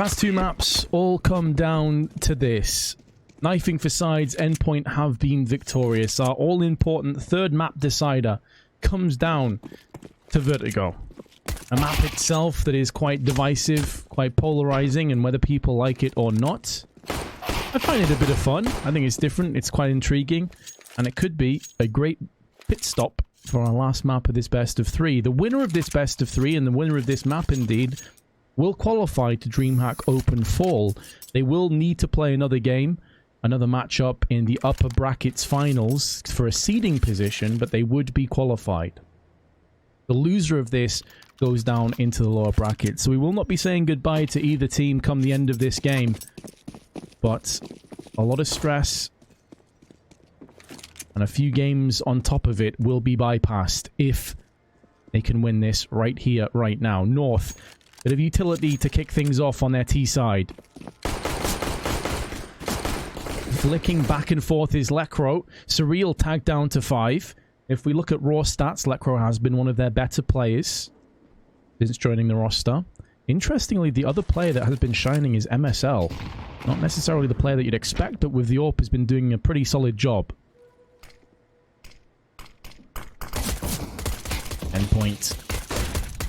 Past two maps all come down to this. Knifing for sides, Endpoint have been victorious. Our all-important third map decider comes down to Vertigo. A map itself that is quite divisive, quite polarizing, and whether people like it or not, I find it a bit of fun. I think it's different, it's quite intriguing, and it could be a great pit stop for our last map of this best of three. The winner of this best of three, and the winner of this map indeed, will qualify to DreamHack Open Fall. They will need to play another game, another matchup in the upper brackets finals for a seeding position, but they would be qualified. The loser of this goes down into the lower brackets. So we will not be saying goodbye to either team come the end of this game. But a lot of stress and a few games on top of it will be bypassed if they can win this right here, right now. North, bit of utility to kick things off on their T side. Flicking back and forth is Lecro. Surreal tagged down to 5. If we look at raw stats, Lecro has been one of their better players since joining the roster. Interestingly, the other player that has been shining is MSL. Not necessarily the player that you'd expect, but with the AWP has been doing a pretty solid job. Endpoint.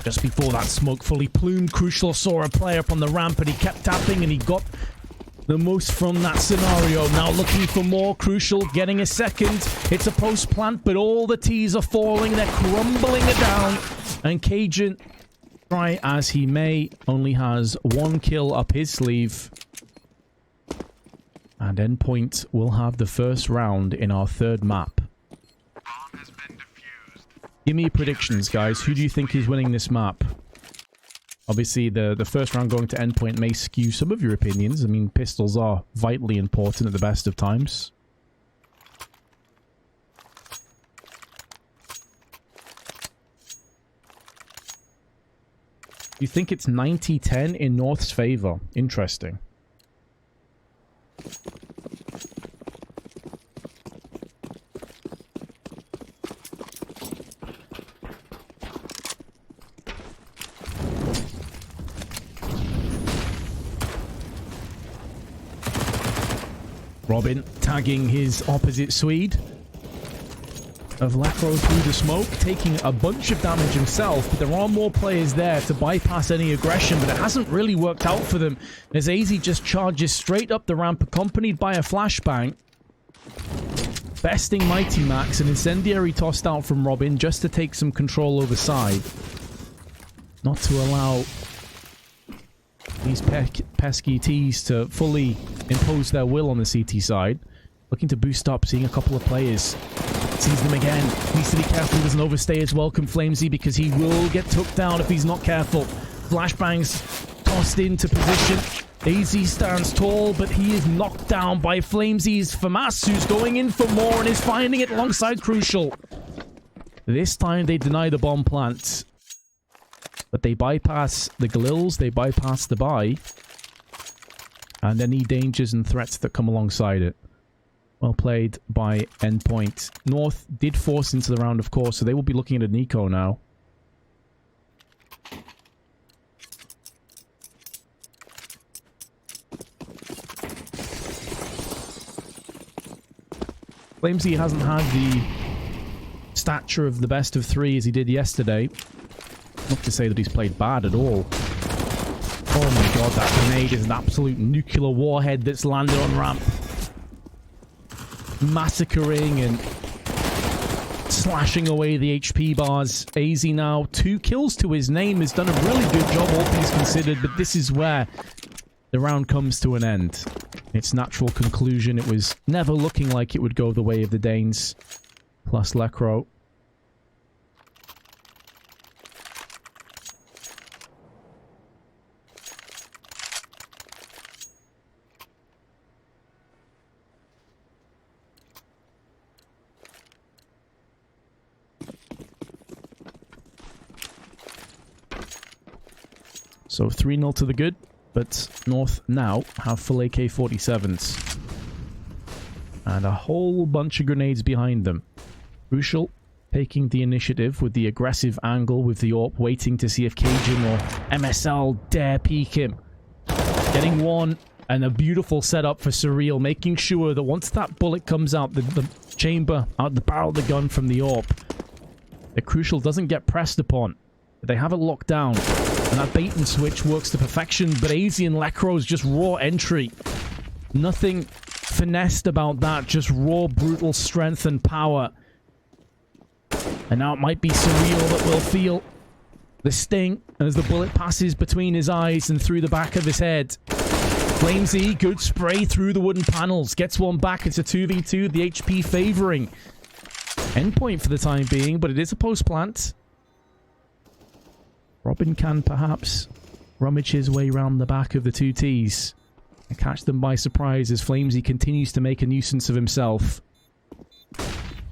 Just before that smoke fully plumed, Crucial saw a player up on the ramp and he kept tapping and he got the most from that scenario. Now looking for more. Crucial getting a second. It's a post plant, but all the T's are falling. They're crumbling it down. And Cajun, try as he may, only has one kill up his sleeve. And Endpoint will have the first round in our third map. Give me predictions, guys. Who do you think is winning this map? Obviously, the first round going to Endpoint may skew some of your opinions. I mean, pistols are vitally important at the best of times. You think it's 90-10 in North's favor? Interesting. Robin tagging his opposite Swede of Lecro through the smoke, taking a bunch of damage himself, but there are more players there to bypass any aggression, but it hasn't really worked out for them as AZ just charges straight up the ramp accompanied by a flashbang. Besting Mighty Max, an incendiary tossed out from Robin just to take some control over side. Not to allow these pesky T's to fully impose their will on the CT side. Looking to boost up, seeing a couple of players. Sees them again. Needs to be careful he doesn't overstay his welcome, Flamesy, because he will get took down if he's not careful. Flashbangs tossed into position. AZ stands tall, but he is knocked down by Flamesy's FAMAS, who's going in for more and is finding it alongside Crucial. This time they deny the bomb plant. But they bypass the Glils, they bypass the buy, and any dangers and threats that come alongside it. Well played by Endpoint. North did force into the round, of course, so they will be looking at a Nico now. Flamesy hasn't had the stature of the best of three as he did yesterday. Not to say that he's played bad at all. Oh my god, that grenade is an absolute nuclear warhead that's landed on ramp. Massacring and slashing away the HP bars. AZ now 2 kills to his name. Has done a really good job, all things considered, but this is where the round comes to an end. Its natural conclusion. It was never looking like it would go the way of the Danes. Plus Lecro. So 3-0 to the good, but North now have full AK-47s. And a whole bunch of grenades behind them. Crucial taking the initiative with the aggressive angle with the AWP, waiting to see if Cajun or MSL dare peek him. Getting one, and a beautiful setup for Surreal, making sure that once that bullet comes out the chamber, out the barrel of the gun from the AWP, the Crucial doesn't get pressed upon. They have it locked down, and that bait and switch works to perfection, but AZ and Lekro's just raw entry. Nothing finessed about that, just raw, brutal strength and power. And now it might be Surreal that will feel the sting as the bullet passes between his eyes and through the back of his head. Flamesy, good spray through the wooden panels. Gets one back. It's a 2v2. The HP favoring Endpoint for the time being, but it is a post plant. Robin can perhaps rummage his way around the back of the two Ts and catch them by surprise as Flamesy continues to make a nuisance of himself.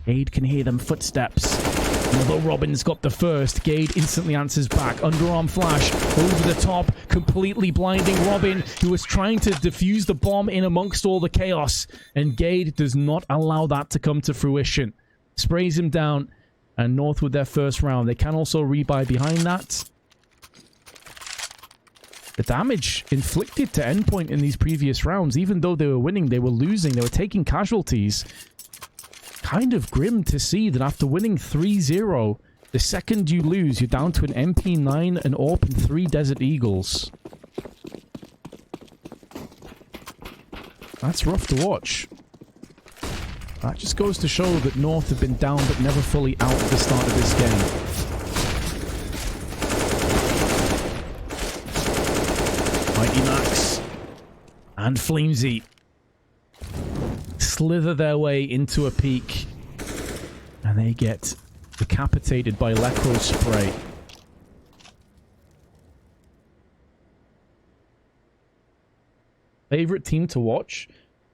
Gade can hear them footsteps. And although Robin's got the first, Gade instantly answers back. Underarm flash over the top, completely blinding Robin, who was trying to defuse the bomb in amongst all the chaos. And Gade does not allow that to come to fruition. Sprays him down, and North with their first round. They can also rebuy behind that. The damage inflicted to Endpoint in these previous rounds, even though they were winning, they were losing. They were taking casualties. Kind of grim to see that after winning 3-0, the second you lose, you're down to an MP9, an AWP, and 3 Desert Eagles. That's rough to watch. That just goes to show that North have been down but never fully out at the start of this game. Mighty Max and Flamesy slither their way into a peak, and they get decapitated by Lekro's spray. Favorite team to watch?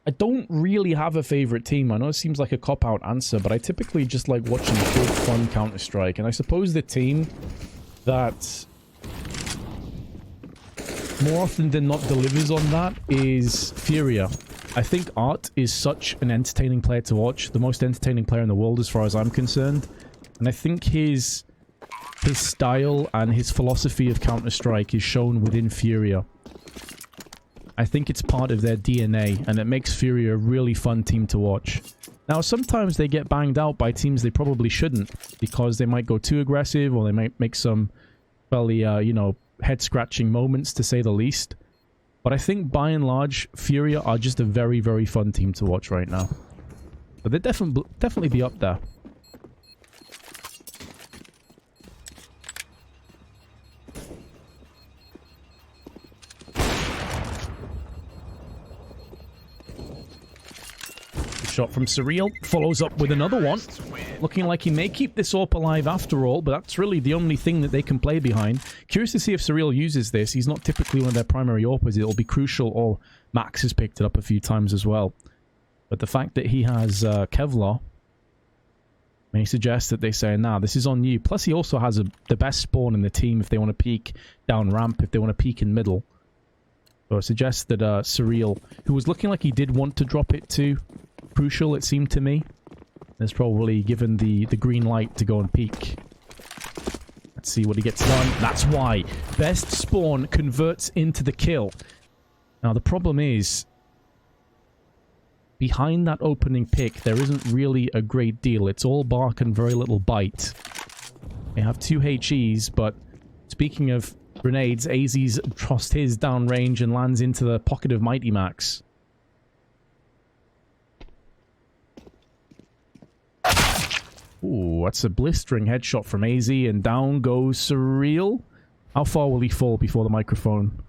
I don't really have a favorite team. I know it seems like a cop-out answer, but I typically just like watching good, fun Counter-Strike. And I suppose the team that more often than not delivers on that is Furia. I think Art is such an entertaining player to watch. The most entertaining player in the world as far as I'm concerned. And I think his style and his philosophy of Counter-Strike is shown within Furia. I think it's part of their DNA, and it makes Furia a really fun team to watch. Now, sometimes they get banged out by teams they probably shouldn't, because they might go too aggressive, or they might make some fairly, you know, head-scratching moments, to say the least. But I think, by and large, Furia are just a very, very fun team to watch right now. But they'd definitely be up there. Shot from Surreal, follows up with another one. Looking like he may keep this AWP alive after all, but that's really the only thing that they can play behind. Curious to see if Surreal uses this. He's not typically one of their primary AWPers. It'll be Crucial, or Max has picked it up a few times as well. But the fact that he has Kevlar may suggest that they say, nah, this is on you. Plus, he also has the best spawn in the team if they want to peek down ramp, if they want to peek in middle. So it suggests that Surreal, who was looking like he did want to drop it to Crucial, it seemed to me, is probably given the green light to go and peek. Let's see what he gets done. That's why. Best spawn converts into the kill. Now, the problem is, behind that opening pick, there isn't really a great deal. It's all bark and very little bite. They have 2 HEs, but speaking of grenades, AZ's tossed his downrange and lands into the pocket of Mighty Max. Ooh, that's a blistering headshot from AZ, and down goes Surreal. How far will he fall before the microphone?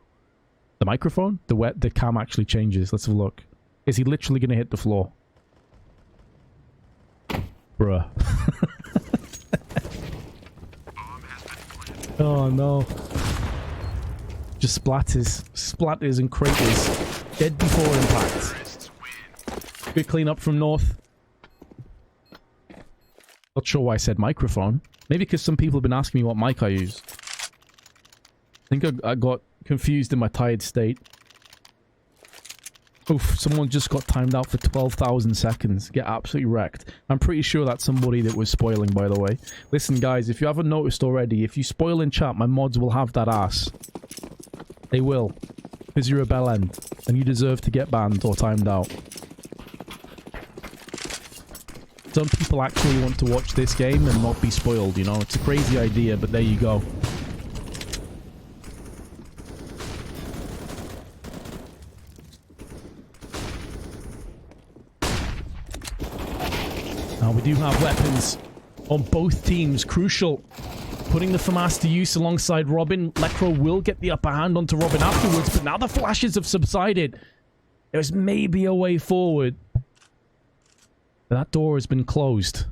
The microphone? The cam actually changes. Let's have a look. Is he literally going to hit the floor? Bruh. Oh no. Just splatters and craters. Dead before impact. Good cleanup from North. Not sure why I said microphone. Maybe because some people have been asking me what mic I use. I think I got confused in my tired state. Oof, someone just got timed out for 12,000 seconds. Get absolutely wrecked. I'm pretty sure that's somebody that was spoiling, by the way. Listen, guys, if you haven't noticed already, if you spoil in chat, my mods will have that ass. They will. because you're a bell end and you deserve to get banned or timed out. Some people actually want to watch this game and not be spoiled, you know? It's a crazy idea, but there you go. Now, we do have weapons on both teams. Crucial. Putting the FAMAS to use alongside Robin. Lekro will get the upper hand onto Robin afterwards, but now the flashes have subsided. There's maybe a way forward. But that door has been closed.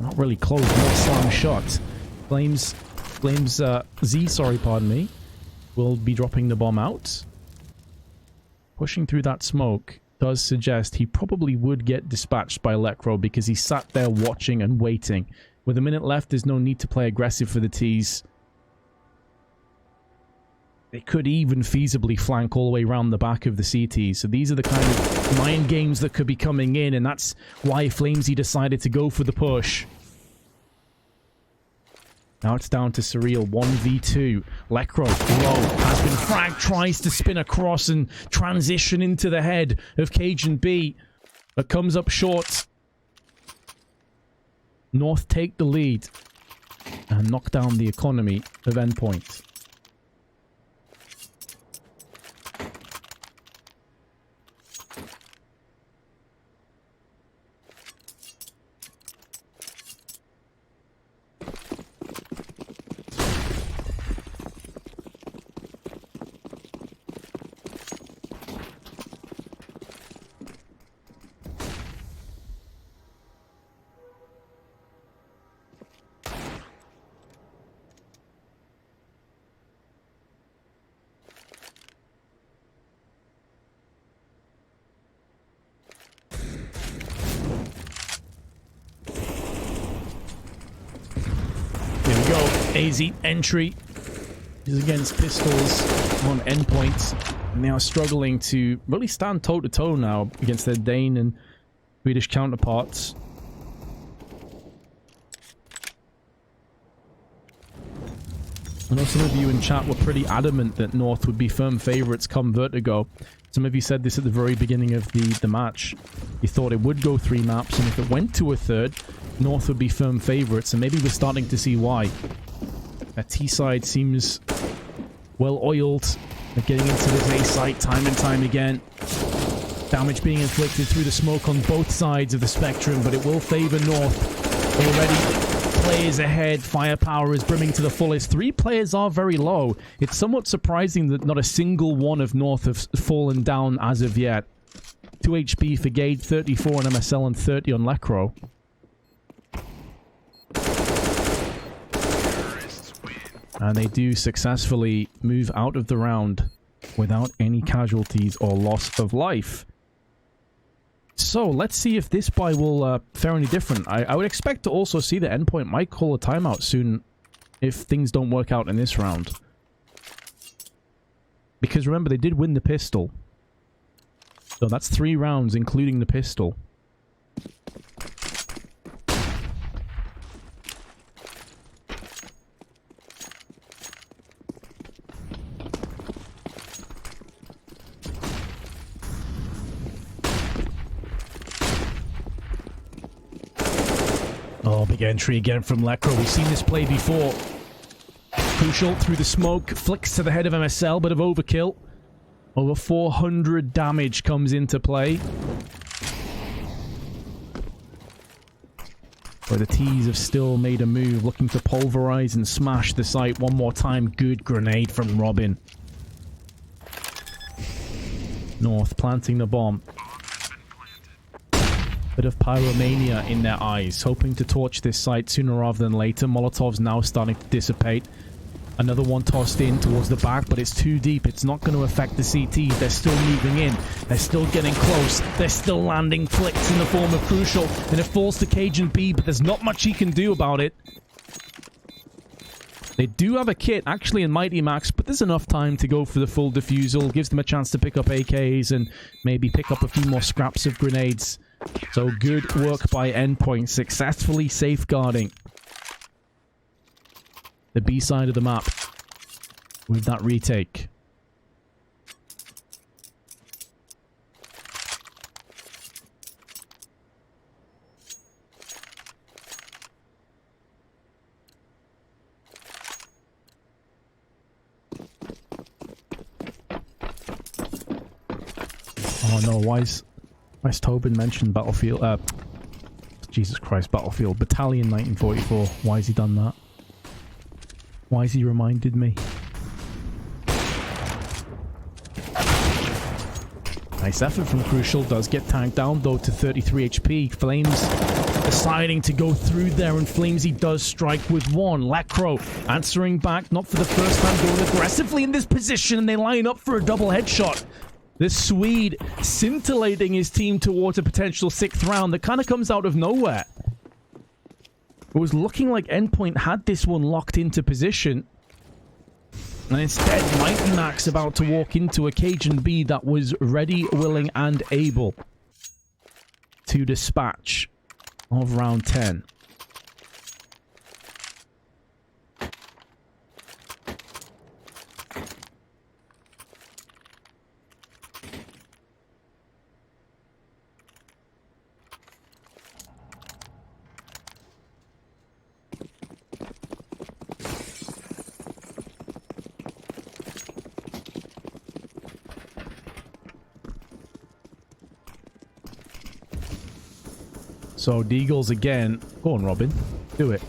Not really closed, more slam shot. Flames Z, sorry, pardon me, will be dropping the bomb out. Pushing through that smoke does suggest he probably would get dispatched by Lekro because he sat there watching and waiting. With a minute left, there's no need to play aggressive for the T's. They could even feasibly flank all the way around the back of the CT. So these are the kind of mind games that could be coming in, and that's why Flamesy decided to go for the push. Now it's down to Surreal, 1v2. Lekro, low, has been fragged, tries to spin across and transition into the head of Cajun B, but comes up short. North take the lead and knock down the economy of Endpoint. AZ entry is against pistols on Endpoint, and they are struggling to really stand toe-to-toe now against their Dane and Swedish counterparts. I know some of you in chat were pretty adamant that North would be firm favourites come Vertigo. Some of you said this at the very beginning of the match. You thought it would go 3 maps, and if it went to a third, North would be firm favourites, and maybe we're starting to see why. That T side seems well oiled. They're getting into this A site time and time again. Damage being inflicted through the smoke on both sides of the spectrum, but it will favour North. Already players ahead. Firepower is brimming to the fullest. 3 players are very low. It's somewhat surprising that not a single one of North have fallen down as of yet. 2 HP for Gade, 34 on MSL, and 30 on Lekro. And they do successfully move out of the round without any casualties or loss of life. So, let's see if this buy will fare any different. I would expect to also see that Endpoint might call a timeout soon if things don't work out in this round. Because remember, they did win the pistol. So that's 3 rounds, including the pistol. Oh, big entry again from Lekro. We've seen this play before. Crucial through the smoke. Flicks to the head of MSL. Bit of overkill. Over 400 damage comes into play. But the T's have still made a move. Looking to pulverize and smash the site one more time. Good grenade from Robin. North planting the bomb. Bit of pyromania in their eyes, hoping to torch this site sooner rather than later. Molotov's now starting to dissipate. Another one tossed in towards the back, but it's too deep. It's not going to affect the CT. They're still moving in. They're still getting close. They're still landing flicks in the form of Crucial, and it falls to Cajun B, but there's not much he can do about it. They do have a kit, actually, in Mighty Max, but there's enough time to go for the full defusal. Gives them a chance to pick up AKs and maybe pick up a few more scraps of grenades. So good work by Endpoint, successfully safeguarding the B side of the map with that retake. Oh no, why's Tobin mentioned Battlefield? Jesus Christ, Battlefield. Battalion 1944. Why has he done that? Why has he reminded me? Nice effort from Crucial. Does get tanked down though to 33 HP. Flames deciding to go through there, and Flamesy does strike with one. Lacro answering back, not for the first time, going aggressively in this position, and they line up for a double headshot. The Swede scintillating his team towards a potential 6th round that kind of comes out of nowhere. It was looking like Endpoint had this one locked into position. And instead, Mighty Max about to walk into a Cajun B that was ready, willing, and able to dispatch of round 10. So, Deagles again. Go on, Robin. Do it.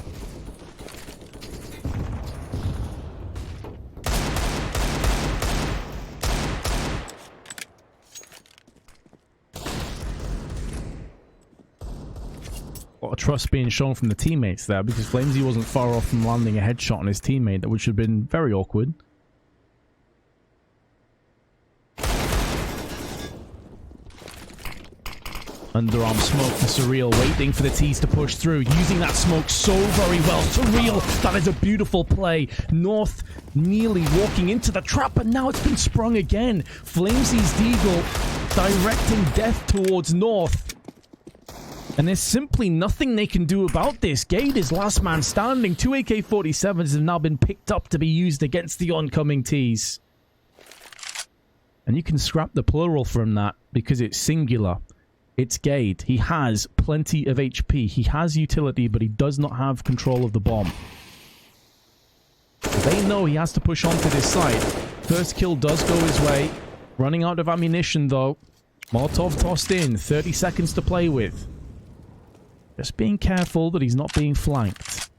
A lot of trust being shown from the teammates there, because Flamesy wasn't far off from landing a headshot on his teammate, which would have been very awkward. Underarm smoke for Surreal, waiting for the T's to push through, using that smoke so very well. Surreal, that is a beautiful play. North nearly walking into the trap, but now it's been sprung again. Flamesy's Deagle directing death towards North. And there's simply nothing they can do about this. Gade is last man standing. 2 AK-47s have now been picked up to be used against the oncoming T's. And you can scrap the plural from that, because it's singular. It's Gade. He has plenty of HP. He has utility, but he does not have control of the bomb. They know he has to push on to this side. First kill does go his way. Running out of ammunition, though. Molotov tossed in. 30 seconds to play with. Just being careful that he's not being flanked.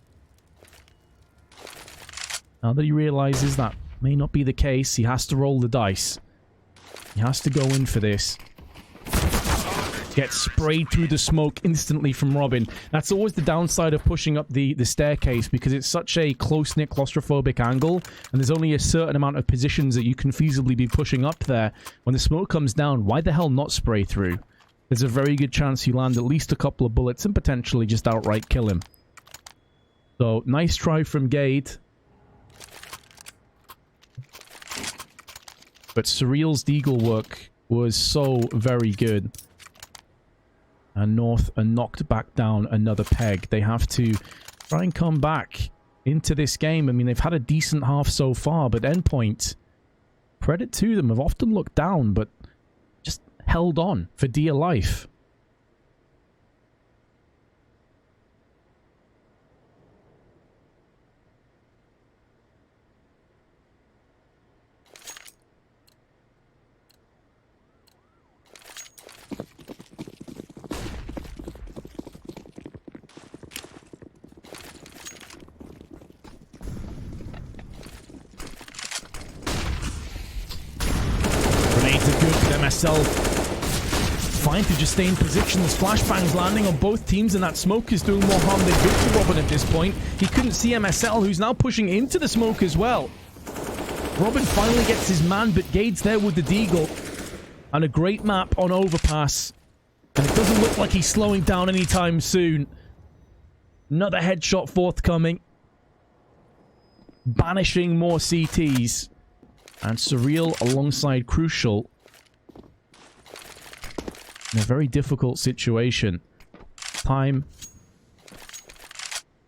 Now that he realizes that may not be the case, he has to roll the dice. He has to go in for this. Gets sprayed through the smoke instantly from Robin. That's always the downside of pushing up the staircase, because it's such a close-knit claustrophobic angle, and there's only a certain amount of positions that you can feasibly be pushing up there. When the smoke comes down, why the hell not spray through? There's a very good chance you land at least a couple of bullets and potentially just outright kill him. So, nice try from Gade. But Surreal's Deagle work was so very good. And North are knocked back down another peg. They have to try and come back into this game. I mean, they've had a decent half so far, but Endpoint, credit to them, have often looked down, but just held on for dear life. Fine to just stay in position. There's flashbangs landing on both teams, and that smoke is doing more harm than good to Robin at this point. He couldn't see MSL, who's now pushing into the smoke as well. Robin finally gets his man, but Gade's there with the Deagle. And a great map on Overpass. And it doesn't look like he's slowing down anytime soon. Another headshot forthcoming. Banishing more CTs. And Surreal alongside Crucial. In a very difficult situation. Time.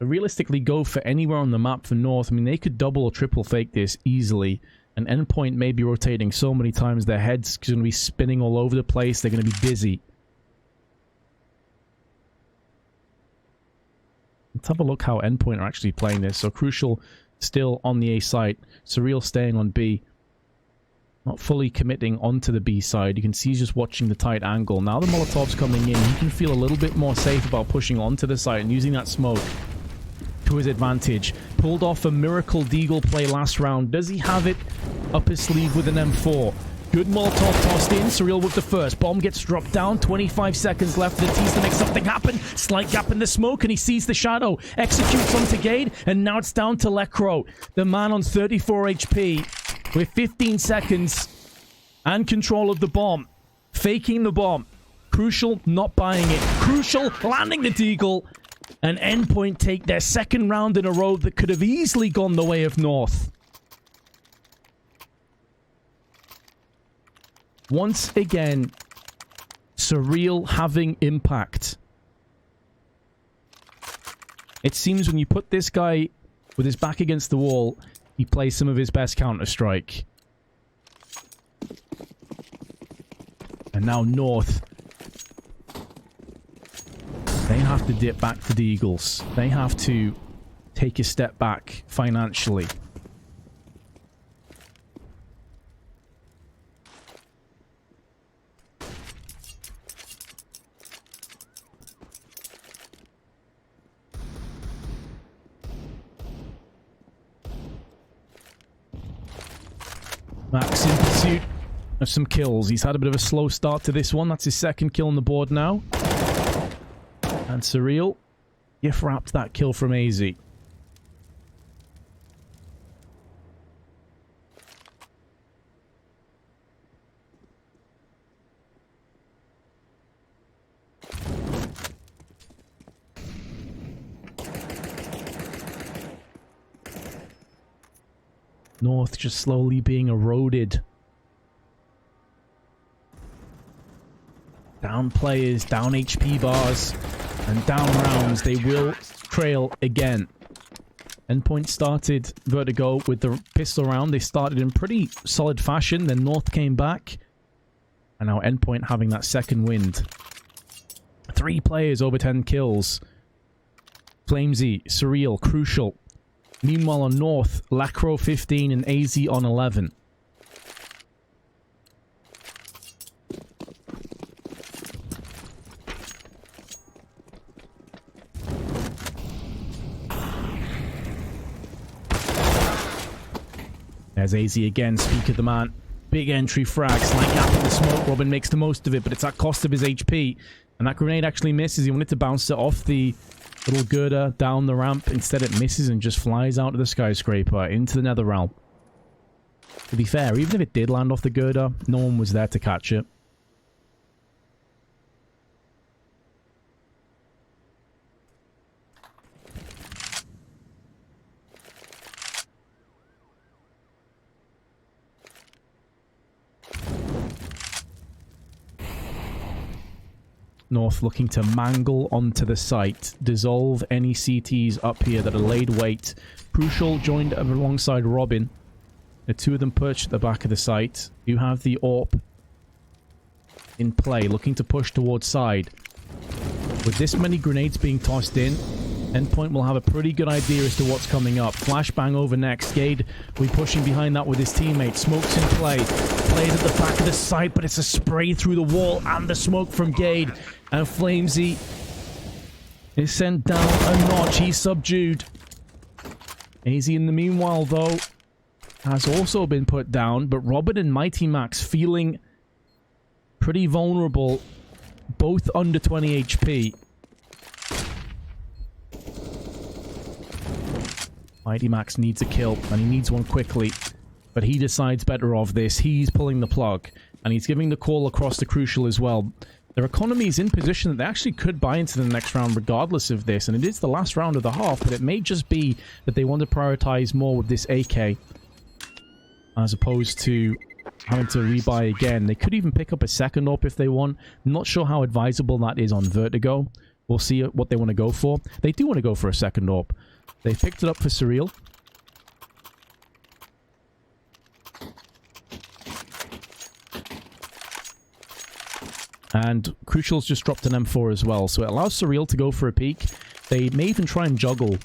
Realistically, go for anywhere on the map for North. I mean, they could double or triple fake this easily. And Endpoint may be rotating so many times, their head's going to be spinning all over the place. They're going to be dizzy. Let's have a look how Endpoint are actually playing this. So Crucial still on the A site. Surreal staying on B. Not fully committing onto the B side. You can see he's just watching the tight angle. Now the Molotov's coming in. He can feel a little bit more safe about pushing onto the site and using that smoke to his advantage. Pulled off a miracle deagle play last round. Does he have it up his sleeve with an M4? Good Molotov tossed in. Surreal with the first. Bomb gets dropped down. 25 seconds left for the T's to make something happen. Slight gap in the smoke, and he sees the shadow. Executes onto Gade, and now it's down to Lekro. The man on 34 HP with 15 seconds and control of the bomb. Faking the bomb. Crucial not buying it. Crucial landing the deagle. And Endpoint take their second round in a row that could have easily gone the way of North. Once again, Surreal having impact. It seems when you put this guy with his back against the wall, he plays some of his best Counter-Strike. And now North. They have to dip back to the Eagles. They have to take a step back financially. Max in pursuit of some kills. He's had a bit of a slow start to this one. That's his second kill on the board now. And Surreal gift wrapped that kill from AZ. North just slowly being eroded. Down players, down HP bars, and down rounds. They will trail again. Endpoint started Vertigo with the pistol round. They started in pretty solid fashion. Then North came back. And now Endpoint having that second wind. 3 players over 10 kills. Flamesy, Surreal, Crucial. Meanwhile on North, Lacro 15 and AZ on 11. There's AZ again, speak of the man. Big entry frag, slight gap in the smoke. Robin makes the most of it, but it's at cost of his HP. And that grenade actually misses. He wanted to bounce it off the little girder down the ramp. Instead it misses and just flies out of the skyscraper into the nether realm. To be fair, even if it did land off the girder, no one was there to catch it. North looking to mangle onto the site. Dissolve any CTs up here that are laid wait. Crucial joined alongside Robin. The two of them perched at the back of the site. You have the AWP in play, looking to push towards side. With this many grenades being tossed in, Endpoint will have a pretty good idea as to what's coming up. Flashbang over next. Gade will be pushing behind that with his teammate. Smoke's in play. Played at the back of the site, but it's a spray through the wall and the smoke from Gade. And Flamesy is sent down a notch. He's subdued. AZ in the meanwhile, though, has also been put down. But Robin and Mighty Max feeling pretty vulnerable. Both under 20 HP. Mighty Max needs a kill, and he needs one quickly. But he decides better of this. He's pulling the plug, and he's giving the call across the Crucial as well. Their economy is in position that they actually could buy into the next round regardless of this, and it is the last round of the half, but it may just be that they want to prioritize more with this AK as opposed to having to rebuy again. They could even pick up a second AWP if they want. I'm not sure how advisable that is on Vertigo. We'll see what they want to go for. They do want to go for a second AWP. They picked it up for Surreal. And Crucial's just dropped an M4 as well, so it allows Surreal to go for a peek. They may even try and juggle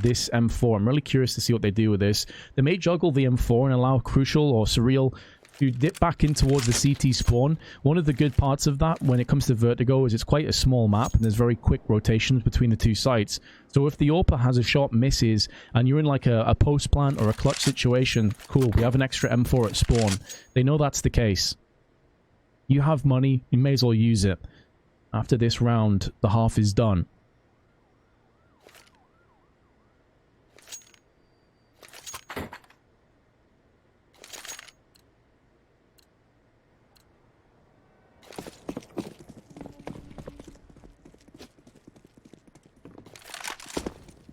this M4. I'm really curious to see what they do with this. They may juggle the M4 and allow Crucial or Surreal to dip back in towards the CT spawn. One of the good parts of that when it comes to Vertigo is it's quite a small map and there's very quick rotations between the two sites. So if the AWPer has a shot, misses, and you're in like a post plant or a clutch situation, cool, we have an extra M4 at spawn. They know that's the case. You have money, you may as well use it. After this round, the half is done.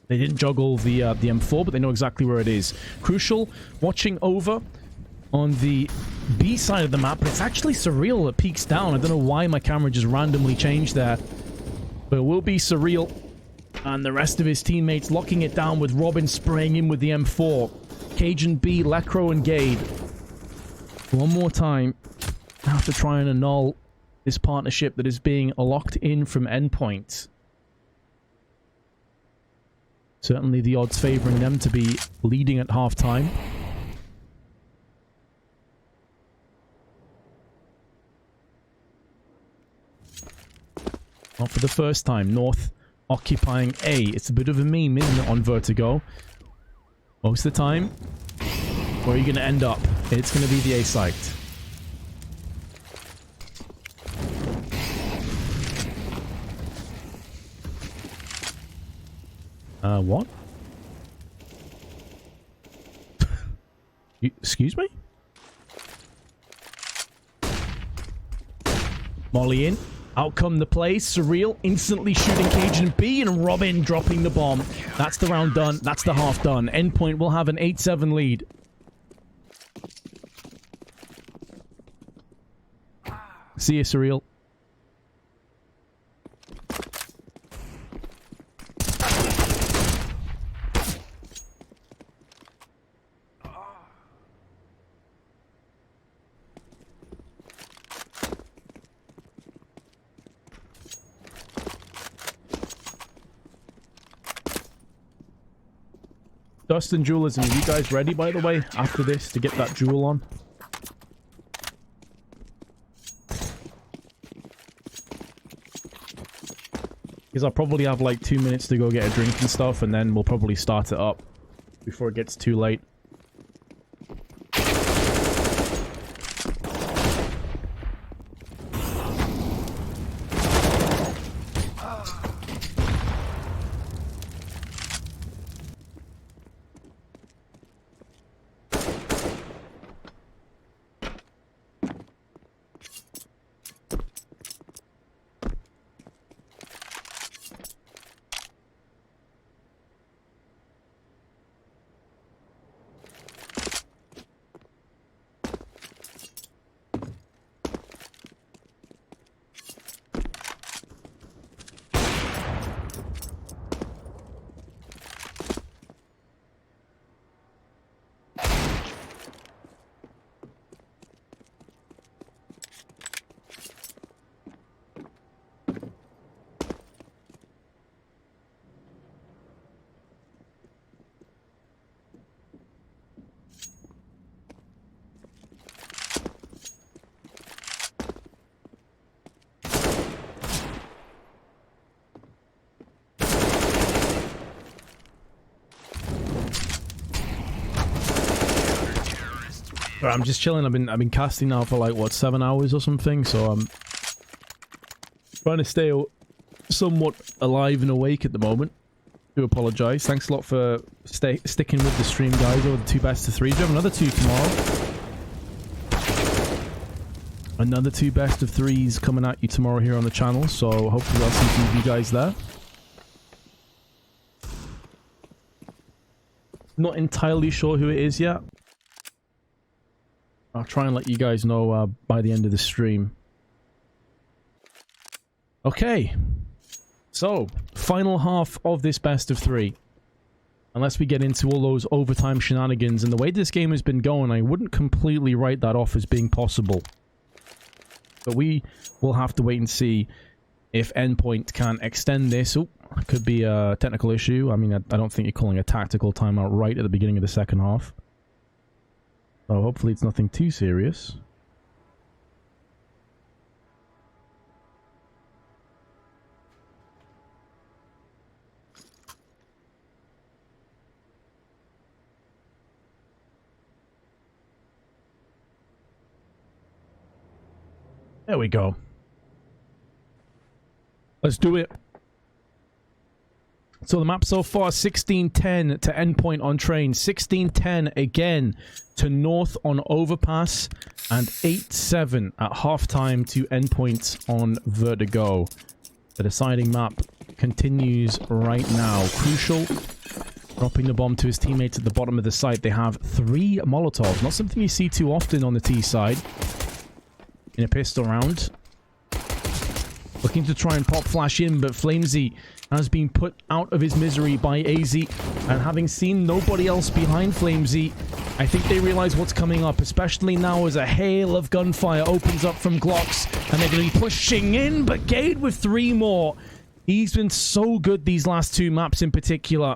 They didn't juggle the M4, but they know exactly where it is. Crucial, watching over on the B side of the map, but it's actually Surreal that peeks down. I don't know why my camera just randomly changed there. But it will be Surreal and the rest of his teammates locking it down with Robin spraying in with the M4. Cajun B, Lecro and Gade. One more time. I have to try and annul this partnership that is being locked in from Endpoint. Certainly the odds favoring them to be leading at halftime. Not for the first time. North occupying A. It's a bit of a meme, isn't it, on Vertigo? Most of the time, where are you going to end up? It's going to be the A site. What? Excuse me? Molly in. Out come the plays. Surreal instantly shooting Cajun B and Robin dropping the bomb. That's the round done. That's the half done. Endpoint will have an 8-7 lead. See you, Surreal. Dustin Dualism, are you guys ready, by the way, after this, to get that duel on? Because I'll probably have like 2 minutes to go get a drink and stuff, and then we'll probably start it up before it gets too late. I'm just chilling. I've been casting now for like what, 7 hours or something, so I'm trying to stay somewhat alive and awake at the moment. Do apologize. Thanks a lot for sticking with the stream, guys, over the 2 best of 3s. We have another 2 tomorrow. Another 2 best of 3s coming at you tomorrow here on the channel, so hopefully I'll see some of you guys there. Not entirely sure who it is yet. I'll try and let you guys know by the end of the stream. Okay. So, final half of this best of 3. Unless we get into all those overtime shenanigans. And the way this game has been going, I wouldn't completely write that off as being possible. But we will have to wait and see if Endpoint can extend this. Oh, could be a technical issue. I mean, I don't think you're calling a tactical timeout right at the beginning of the second half. So hopefully it's nothing too serious. There we go. Let's do it. So the map so far, 16-10 to Endpoint on train, 16-10 again to North on overpass, and 8-7 at halftime to Endpoint on Vertigo. The deciding map continues right now. Crucial, dropping the bomb to his teammates at the bottom of the site. They have 3 Molotovs, not something you see too often on the T side. In a pistol round. Looking to try and pop flash in, but Flamesy has been put out of his misery by AZ. And having seen nobody else behind Flamesy, I think they realize what's coming up, especially now as a hail of gunfire opens up from Glocks. And they're going to be pushing in, but Gade with 3 more. He's been so good these last 2 maps in particular.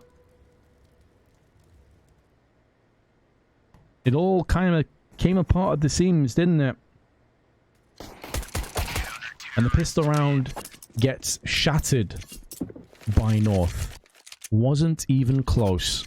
It all kind of came apart at the seams, didn't it? And the pistol round gets shattered by North. Wasn't even close.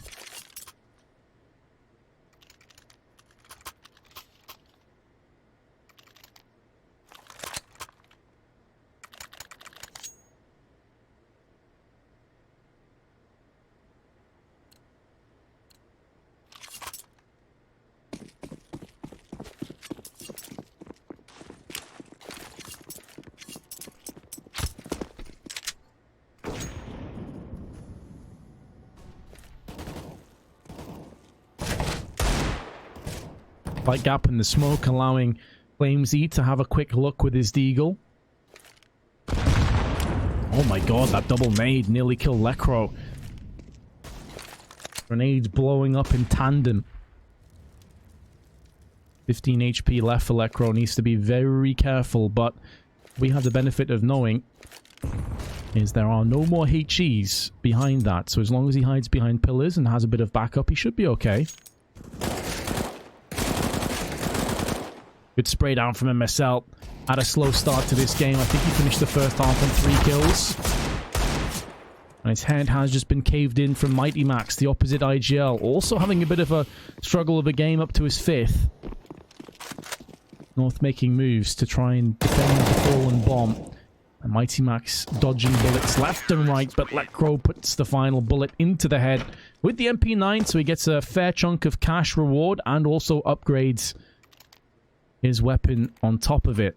Light gap in the smoke, allowing Flamesy to have a quick look with his deagle. Oh my god, that double nade nearly killed Lekro. Grenades blowing up in tandem. 15 HP left for Lekro. Needs to be very careful, but we have the benefit of knowing is there are no more HEs behind that. So as long as he hides behind pillars and has a bit of backup, he should be okay. Good spray down from MSL. Had a slow start to this game. I think he finished the first half on 3 kills. And his head has just been caved in from Mighty Max, the opposite IGL. Also having a bit of a struggle of a game up to his 5th. North making moves to try and defend the fallen bomb. And Mighty Max dodging bullets left and right, but Lekro puts the final bullet into the head with the MP9, so he gets a fair chunk of cash reward and also upgrades his weapon on top of it.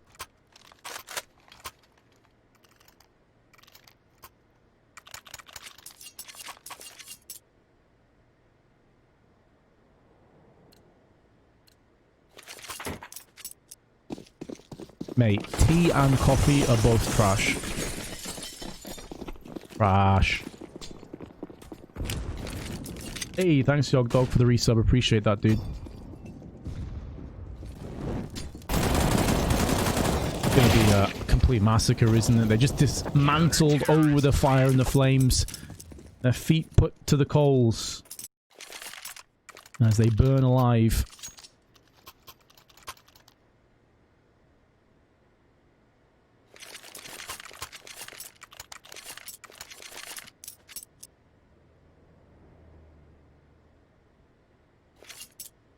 Mate, tea and coffee are both trash. Trash. Hey, thanks Yog Dog for the resub. Appreciate that, dude. Gonna be a complete massacre, isn't it? They just dismantled over the fire and the flames. Their feet put to the coals as they burn alive.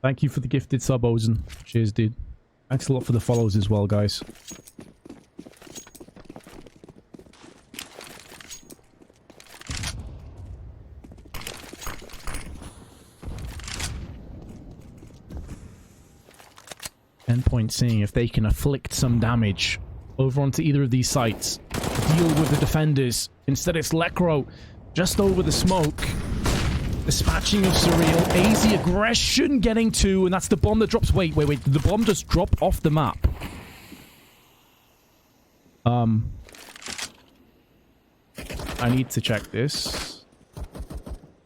Thank you for the gifted sub, Ozen. Cheers, dude. Thanks a lot for the follows as well, guys. Endpoint seeing if they can afflict some damage over onto either of these sites. Deal with the defenders. Instead, it's Lekro just over the smoke. Dispatching of Surreal. AZ aggression getting 2, and that's the bomb that drops. Wait. Did the bomb just drop off the map? I need to check this.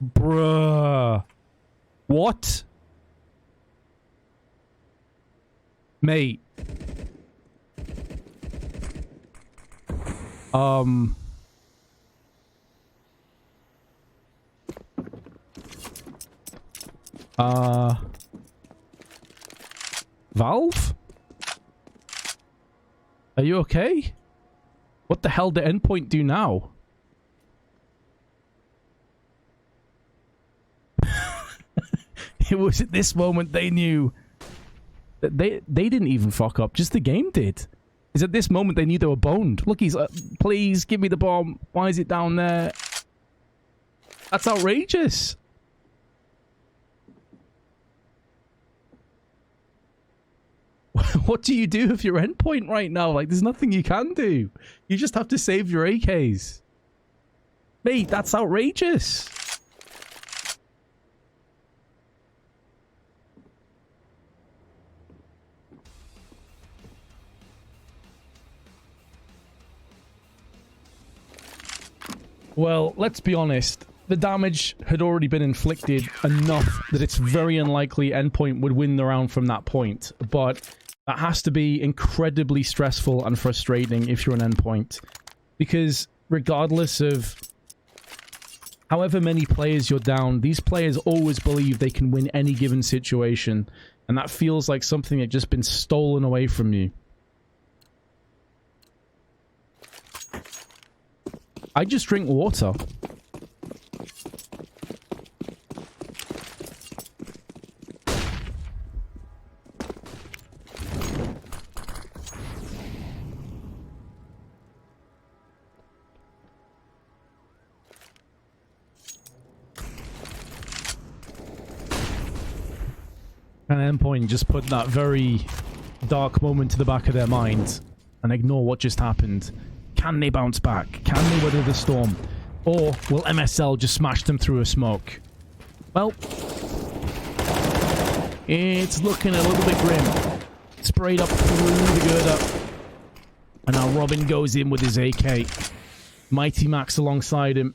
Bruh. What? Mate. Valve? Are you okay? What the hell did Endpoint do now? It was at this moment they knew that they didn't even fuck up, just the game did. It's at this moment they knew they were boned. Look, he's like, please give me the bomb. Why is it down there? That's outrageous. What do you do if you're Endpoint right now? Like, there's nothing you can do. You just have to save your AKs. Mate, that's outrageous. Well, let's be honest. The damage had already been inflicted enough that it's very unlikely Endpoint would win the round from that point. But that has to be incredibly stressful and frustrating if you're an Endpoint. Because regardless of however many players you're down, these players always believe they can win any given situation. And that feels like something that just been stolen away from you. I just drink water. And Endpoint just put that very dark moment to the back of their mind and ignore what just happened. Can they bounce back? Can they weather the storm? Or will MSL just smash them through a smoke? Well, it's looking a little bit grim. Sprayed up through the girder. And now Robin goes in with his AK. Mighty Max alongside him.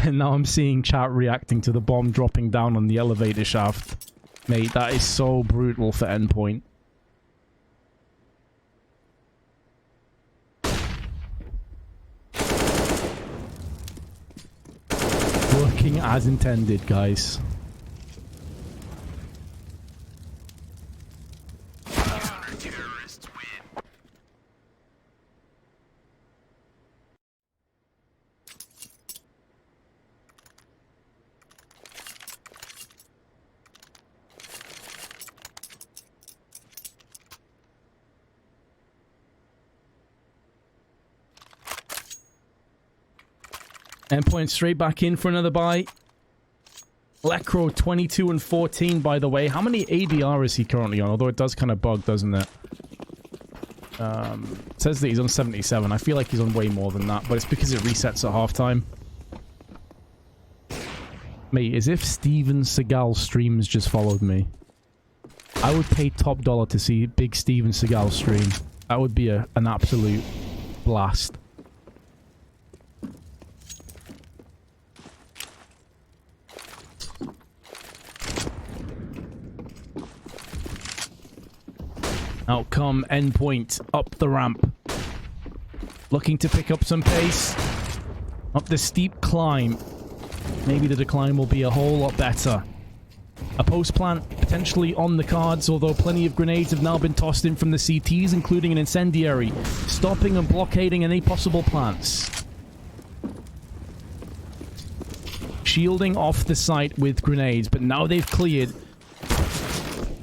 And now I'm seeing chat reacting to the bomb dropping down on the elevator shaft. Mate, that is so brutal for Endpoint. Working as intended, guys. Endpoint straight back in for another buy. Lecro 22 and 14, by the way. How many ADR is he currently on? Although it does kind of bug, doesn't it? It says that he's on 77. I feel like he's on way more than that, but it's because it resets at halftime. Mate, as if Steven Seagal streams just followed me. I would pay top dollar to see big Steven Seagal stream. That would be an absolute blast. Out come Endpoint up the ramp. Looking to pick up some pace. Up the steep climb. Maybe the decline will be a whole lot better. A post plant potentially on the cards, although plenty of grenades have now been tossed in from the CTs, including an incendiary, stopping and blockading any possible plants. Shielding off the site with grenades, but now they've cleared.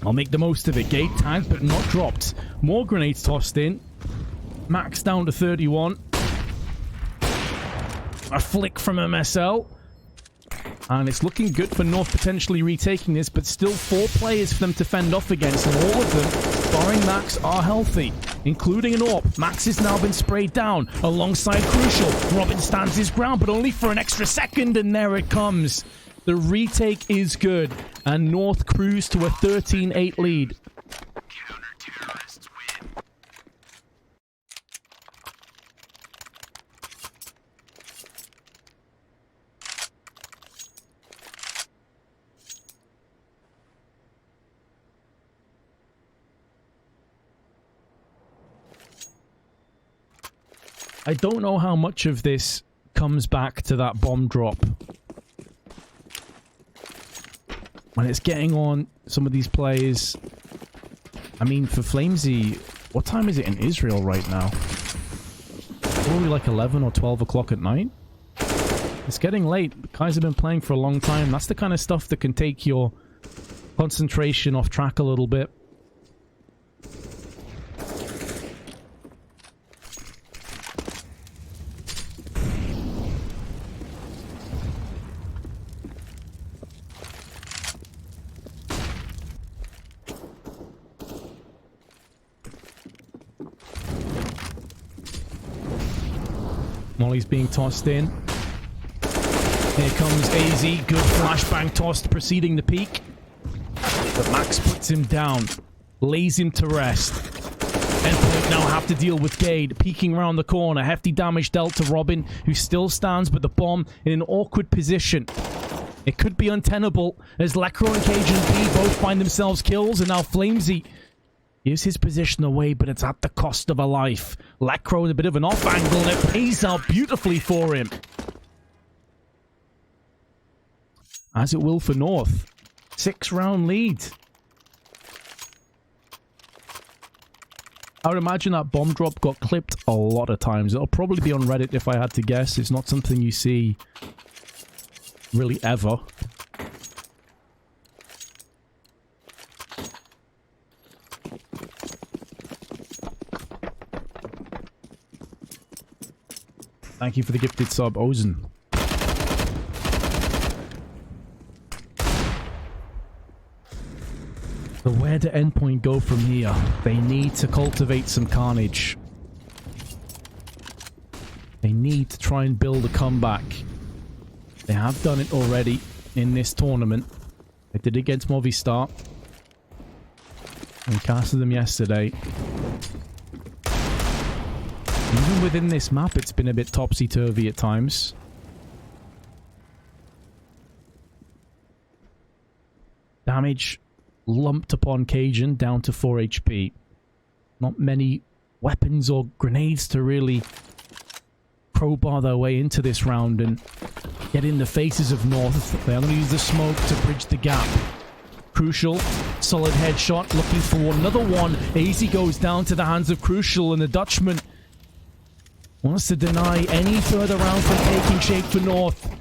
I'll make the most of it. Gate tagged, but not dropped. More grenades tossed in. Max down to 31. A flick from MSL. And it's looking good for North potentially retaking this, but still 4 players for them to fend off against, and all of them, barring Max, are healthy, including an AWP. Max has now been sprayed down alongside Crucial. Robin stands his ground, but only for an extra second, and there it comes. The retake is good, and North cruise to a 13-8 lead. Counter-terrorists win. I don't know how much of this comes back to that bomb drop. When it's getting on some of these players. I mean, for Flamesy, what time is it in Israel right now? Probably like 11 or 12 o'clock at night. It's getting late. The guys have been playing for a long time. That's the kind of stuff that can take your concentration off track a little bit. Molly's being tossed in. Here comes AZ. Good flashbang tossed preceding the peak. But Max puts him down. Lays him to rest. Endpoint now have to deal with Gade. Peeking around the corner. Hefty damage dealt to Robin, who still stands but the bomb in an awkward position. It could be untenable as Lekro and Cajun P both find themselves kills, and now Flamesy gives his position away, but it's at the cost of a life. Lekro in a bit of an off angle, and it pays out beautifully for him. As it will for North. 6-round lead. I would imagine that bomb drop got clipped a lot of times. It'll probably be on Reddit if I had to guess. It's not something you see really ever. Thank you for the gifted sub, Ozen. So where do Endpoint go from here? They need to cultivate some carnage. They need to try and build a comeback. They have done it already in this tournament. They did it against Movistar. We casted them yesterday. Even within this map, it's been a bit topsy-turvy at times. Damage lumped upon Cajun, down to 4 HP. Not many weapons or grenades to really crowbar their way into this round and get in the faces of North. They are going to use the smoke to bridge the gap. Crucial, solid headshot, looking for another one. AZ goes down to the hands of Crucial, and the Dutchman wants to deny any further rounds from taking shape for North.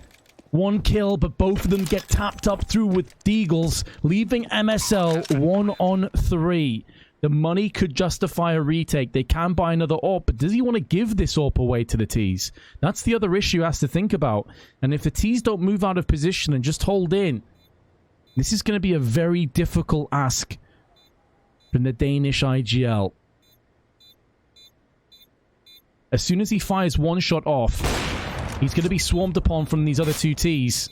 One kill, but both of them get tapped up through with Deagles, leaving MSL 1-on-3. The money could justify a retake. They can buy another AWP, but does he want to give this AWP away to the T's? That's the other issue he has to think about. And if the T's don't move out of position and just hold in, this is going to be a very difficult ask from the Danish IGL. As soon as he fires one shot off, he's going to be swarmed upon from these other two T's.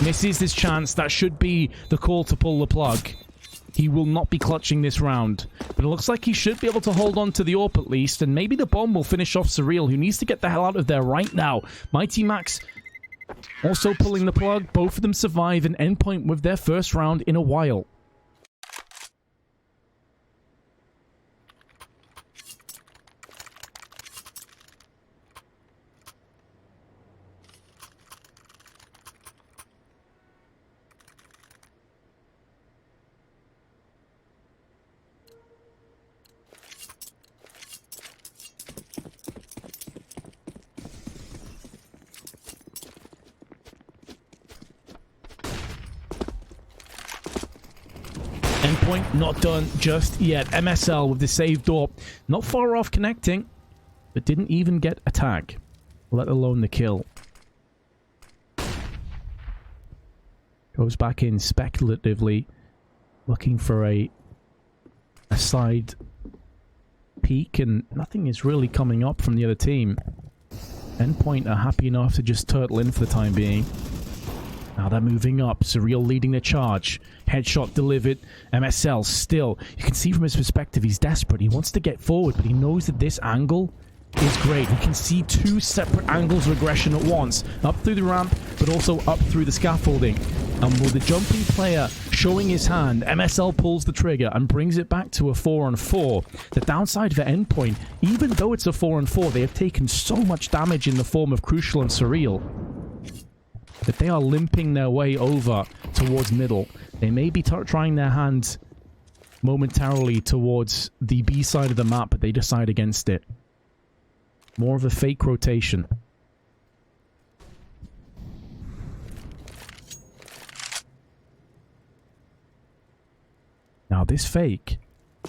Misses this chance. That should be the call to pull the plug. He will not be clutching this round. But it looks like he should be able to hold on to the AWP at least. And maybe the bomb will finish off Surreal, who needs to get the hell out of there right now. Mighty Max also pulling the plug. Both of them survive an Endpoint with their first round in a while. Endpoint not done just yet. MSL with the saved AWP. Not far off connecting, but didn't even get a tag, let alone the kill. Goes back in speculatively, looking for a side peek, and nothing is really coming up from the other team. Endpoint are happy enough to just turtle in for the time being. Now they're moving up. Surreal leading the charge. Headshot delivered. MSL still. You can see from his perspective, he's desperate. He wants to get forward, but he knows that this angle is great. He can see two separate angles of aggression at once. Up through the ramp, but also up through the scaffolding. And with the jumping player showing his hand, MSL pulls the trigger and brings it back to a 4-on-4. The downside for Endpoint, even though it's a 4-on-4, they have taken so much damage in the form of Crucial and Surreal that they are limping their way over towards middle. They may be trying their hand momentarily towards the B side of the map, but they decide against it. More of a fake rotation. Now this fake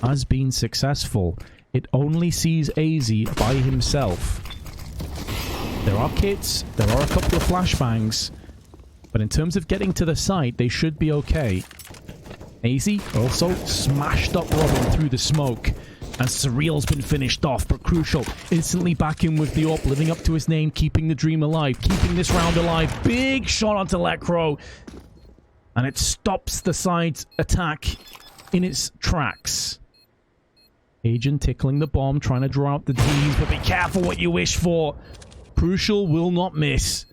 has been successful. It only sees AZ by himself. There are kits, there are a couple of flashbangs, but in terms of getting to the site, they should be okay. AZ also smashed up Robin through the smoke, and Surreal's been finished off, but Crucial instantly back in with the AWP, living up to his name, keeping the dream alive, keeping this round alive. Big shot onto Lecro, and it stops the side's attack in its tracks. Agent tickling the bomb, trying to draw out the D's, but be careful what you wish for. Crucial will not miss.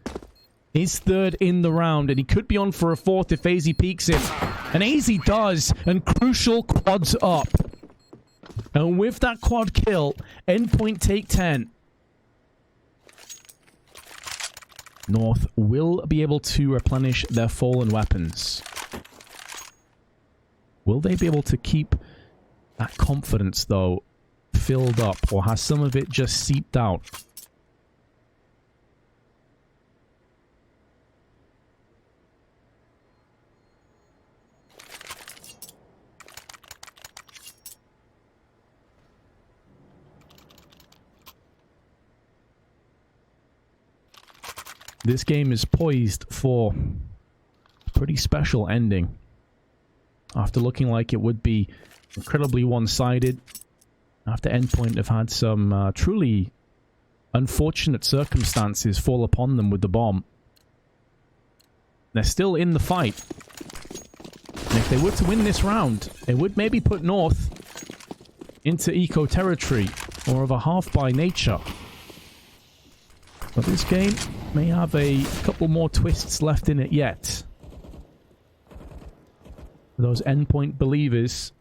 His third in the round, and he could be on for a fourth if AZ peeks it. And AZ does, and Crucial quads up. And with that quad kill, Endpoint take 10. North will be able to replenish their fallen weapons. Will they be able to keep that confidence, though, filled up, or has some of it just seeped out? This game is poised for a pretty special ending. After looking like it would be incredibly one-sided, after Endpoint have had some truly unfortunate circumstances fall upon them with the bomb. They're still in the fight. And if they were to win this round, it would maybe put North into eco territory, or of a half by nature. But this game may have a couple more twists left in it yet. For those Endpoint believers,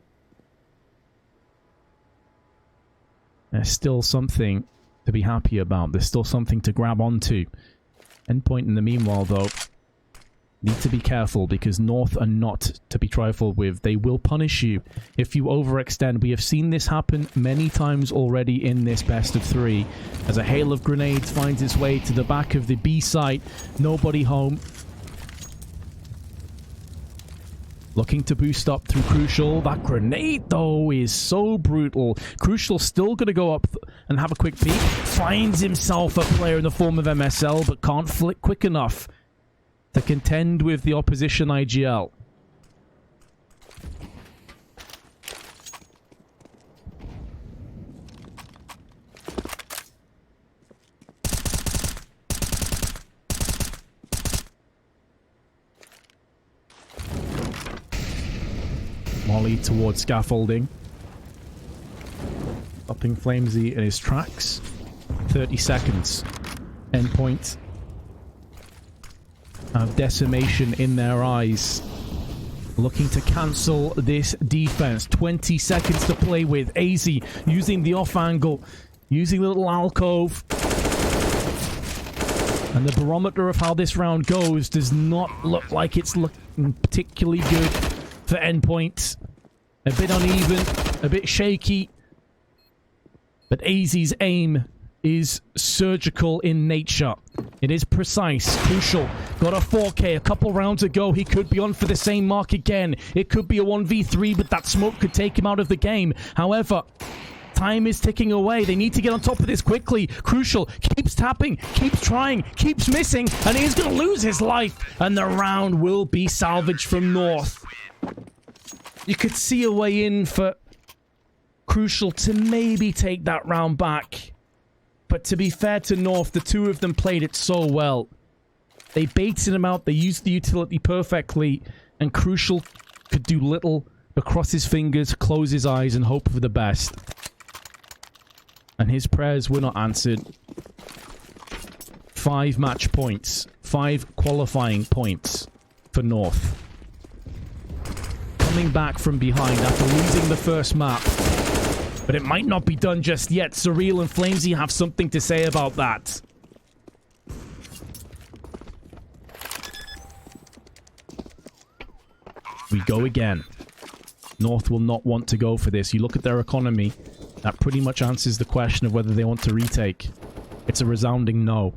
there's still something to be happy about. There's still something to grab onto. Endpoint, in the meanwhile, though, need to be careful, because North are not to be trifled with. They will punish you if you overextend. We have seen this happen many times already in this best of 3. As a hail of grenades finds its way to the back of the B site. Nobody home. Looking to boost up through Crucial. That grenade, though, is so brutal. Crucial still going to go up and have a quick peek. Finds himself a player in the form of MSL, but can't flick quick enough to contend with the opposition IGL. Molly towards scaffolding. Stopping Flamesy in his tracks. 30 seconds. Endpoint have decimation in their eyes. Looking to cancel this defense. 20 seconds to play with. AZ using the off angle. Using the little alcove. And the barometer of how this round goes does not look like it's looking particularly good for Endpoint. A bit uneven. A bit shaky. But AZ's aim is surgical in nature. It is precise. Crucial. Got a 4K a couple rounds ago. He could be on for the same mark again. It could be a 1v3, but that smoke could take him out of the game. However, time is ticking away. They need to get on top of this quickly. Crucial keeps tapping, keeps trying, keeps missing, and he's going to lose his life. And the round will be salvaged from North. You could see a way in for Crucial to maybe take that round back. But to be fair to North, the two of them played it so well. They baited him out, they used the utility perfectly, and Crucial could do little but cross his fingers, close his eyes, and hope for the best. And his prayers were not answered. 5 match points. 5 qualifying points. for North. Coming back from behind after losing the first map. But it might not be done just yet. Surreal and Flamesy have something to say about that. We go again. North will not want to go for this. You look at their economy. That pretty much answers the question of whether they want to retake. It's a resounding no.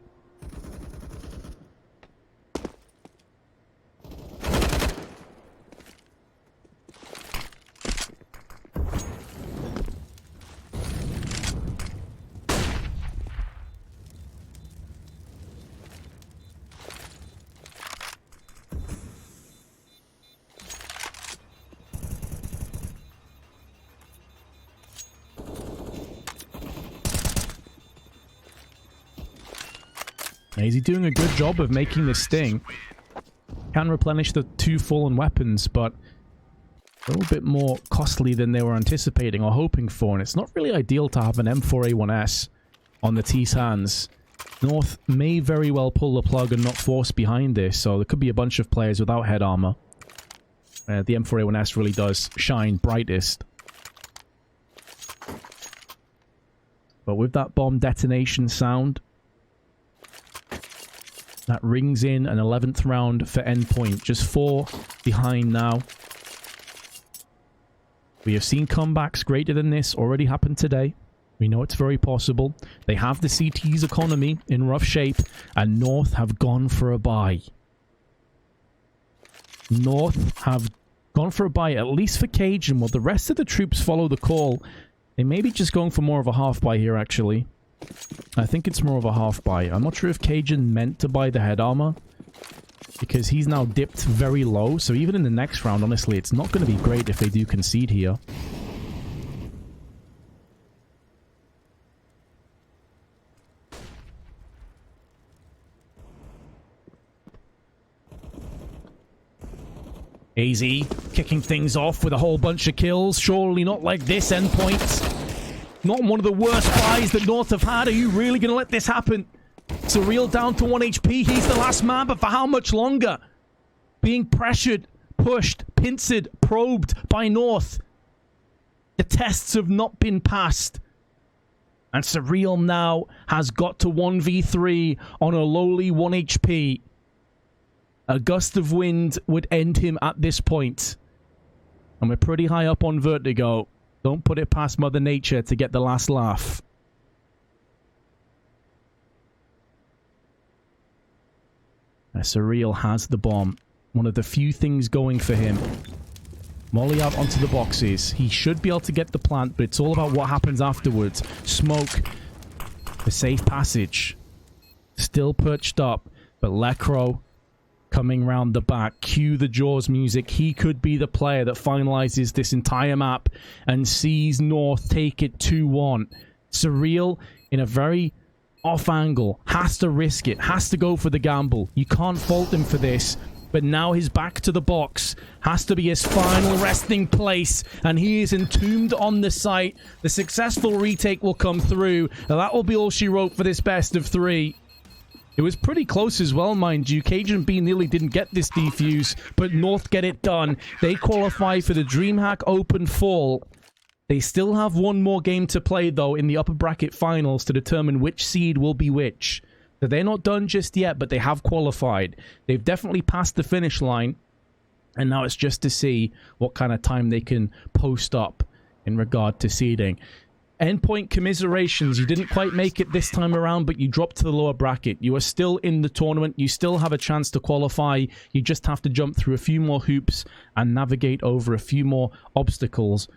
Is he doing a good job of making this sting? Can replenish the 2 fallen weapons, but a little bit more costly than they were anticipating or hoping for, and it's not really ideal to have an M4A1S on the T's hands. North may very well pull the plug and not force behind this, so there could be a bunch of players without head armor. The M4A1S really does shine brightest. But with that bomb detonation sound, that rings in an 11th round for Endpoint. Just 4 behind now. We have seen comebacks greater than this already happen today. We know it's very possible. They have the CT's economy in rough shape, and North have gone for a buy. North have gone for a buy, at least for Cajun, while the rest of the troops follow the call. They may be just going for more of a half buy here, actually. I think it's more of a half buy. I'm not sure if Cajun meant to buy the head armor, because he's now dipped very low. So even in the next round, honestly, it's not going to be great if they do concede here. AZ kicking things off with a whole bunch of kills. Surely not like this, Endpoint. Not one of the worst buys that North have had. Are you really going to let this happen? Surreal down to 1 HP. He's the last man, but for how much longer? Being pressured, pushed, pincered, probed by North. The tests have not been passed. And Surreal now has got to 1v3 on a lowly 1 HP. A gust of wind would end him at this point. And we're pretty high up on Vertigo. Don't put it past Mother Nature to get the last laugh. Surreal has the bomb. One of the few things going for him. Molly out onto the boxes. He should be able to get the plant, but it's all about what happens afterwards. Smoke. The safe passage. Still perched up, but Lecro coming round the back. Cue the Jaws music. He could be the player that finalizes this entire map and sees North take it 2-1. Surreal, in a very off angle, has to risk it, has to go for the gamble. You can't fault him for this. But now his back to the box has to be his final resting place, and he is entombed on the site. The successful retake will come through, and that will be all she wrote for this best of 3. It was pretty close as well, mind you. Cajun B nearly didn't get this defuse, but North get it done. They qualify for the DreamHack Open Fall. They still have one more game to play, though, in the upper bracket finals to determine which seed will be which. So they're not done just yet, but they have qualified. They've definitely passed the finish line, and now it's just to see what kind of time they can post up in regard to seeding. Endpoint, commiserations. You didn't quite make it this time around, but you dropped to the lower bracket. You are still in the tournament. You still have a chance to qualify. You just have to jump through a few more hoops and navigate over a few more obstacles